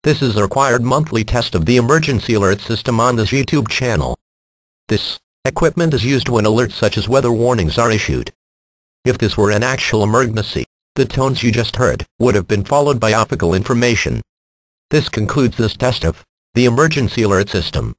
This is a required monthly test of the emergency alert system on this YouTube channel. This equipment is used when alerts such as weather warnings are issued. If this were an actual emergency, the tones you just heard would have been followed by optical information. This concludes this test of the emergency alert system.